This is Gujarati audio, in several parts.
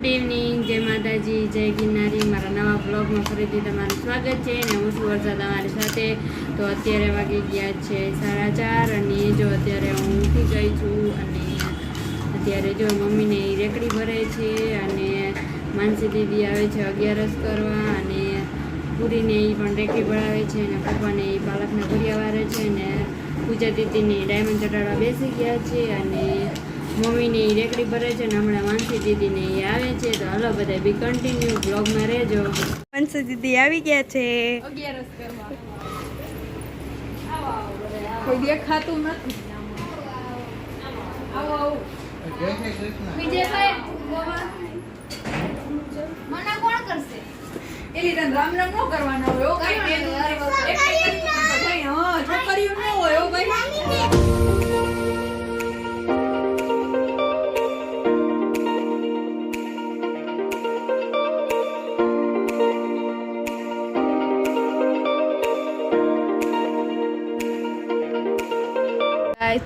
ઇવનિંગ, જય માતાજી, જય ગિરનારી. મારા નવા બ્લોગમાં ફરીથી તમારું સ્વાગત છે અને હું છું વર્ષા તમારી સાથે. તો અત્યારે વાગી ગયા છે 4:30 અને જો અત્યારે હું ઉઠી ગઈ છું અને અત્યારે જો મમ્મીને રેકડી ભરે છે અને માનસી દીદી આવે છે 11 કરવા અને પૂરીને એ પણ રેકડી ભરાવે છે અને પપ્પાને એ પાલકના ભર્યા વારે છે અને પૂજા દીદીને ડાયમંડ ચટાડવા બેસી ગયા છે અને મમ્મીને રેકડી ભરે છે ને હમણાં માનસી દીદીને એ આવે છે. તો હાલો બધા બી કન્ટિન્યુ બ્લોગમાં રહેજો. માનસી દીદી આવી ગયા છે 11 કરવા. કોઈ દેખાતું નથી. આવો આવો વિજયભાઈ મના કોણ કરશે? એલી તને રામ રામ નો કરવાનો હોય. ઓ કઈ હા છોકરીઓ ન હોય. ઓ ભાઈ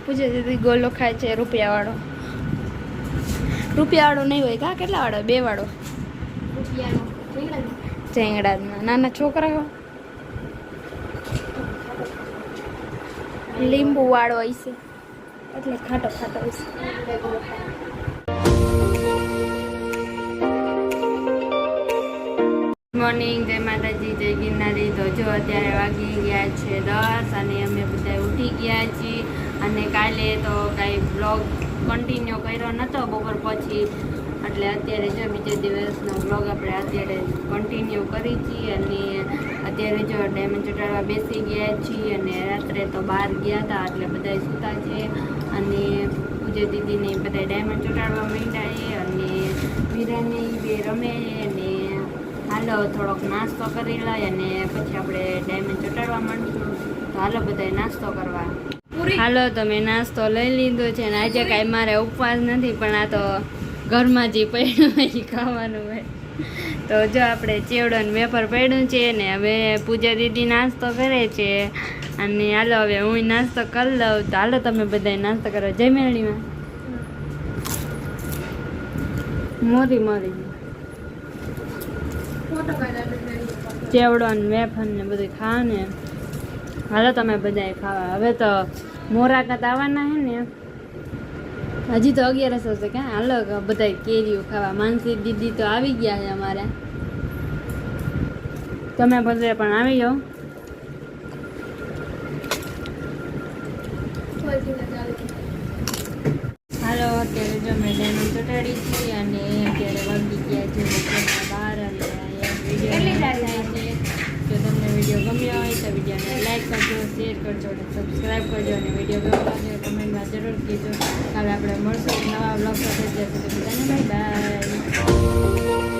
પૂછે દીદી ગોલો ખાય છે રૂપિયાવાળો નહીં હોય કા કેટલા વાળો? 2 વાળો ચેંગડા નાના છોકરા લીંબુ વાળો હોય છે એટલે ખાટો હોય છે. મોર્નિંગ, જય માતાજી, જય ગિરનારી. તો જો અત્યારે વાગી ગયા છે 10 અને અમે બધા ઉઠી ગયા છીએ અને કાલે તો કાંઈ બ્લોગ કન્ટિન્યુ કર્યો નહોતો બપોર પછી એટલે અત્યારે જો બીજા દિવસનો બ્લોગ આપણે અત્યારે કન્ટિન્યુ કરી છીએ અને અત્યારે જો ડાયમંડ ચટાડવા બેસી ગયા છીએ અને રાત્રે તો બહાર ગયા હતા એટલે બધા સૂતા છે અને પૂજા દીદીને બધા ડાયમંડ ચટાડવા માંડ્યા અને વીરાને બે રમે અને હાલો થોડોક નાસ્તો કરી લઈએ અને પછી આપણે ડાયમંડ ચટાડવા માંડીશું. તો હાલો બધાય નાસ્તો કરવા. હાલો તમે નાસ્તો લઈ લીધો છે ને આજે કાંઈ મારે ઉપવાસ નથી પણ આ તો ઘરમાં જે પડ્યું હોય એ ખાવાનું હોય. તો જો આપણે ચેવડો ને વેફર પડ્યું છે ને હવે પૂજા દીદી નાસ્તો કરે છે અને હાલો હવે હું નાસ્તો કરી લઉં. તો હાલો તમે બધા નાસ્તો કરો. જય મેળીમાં મોરી ચેવડો ને વેફર ને બધું ખાવા ને હાલો તમે બધા ખાવા. હવે તો મોરાકાત આવવાના હે ને હજી તો 11 હશે ક્યાં. હાલો બધા કેરીઓ ખાવા. માનસી દીદી તો આવી ગયા છે અમારે. તમે બધા પણ આવી જાઓ. હાલો અત્યારે જો મેં ડાયમંડ ચટાડી છીએ અને અત્યારે વાગી ગયા છે 12 અને વિડીયો થાય છે. જો તમને વિડીયો ગમ્યો હોય તો વિડીયોને લાઈક કરજો, શેર કરજો અને સબસ્ક્રાઈબ કરજો અને વિડીયો ગમ્યો હોય તો કમેન્ટમાં જરૂર કહેજો. કાલે આપણે મળશું નવા બ્લોગ સાથે. બધાને બાય બાય.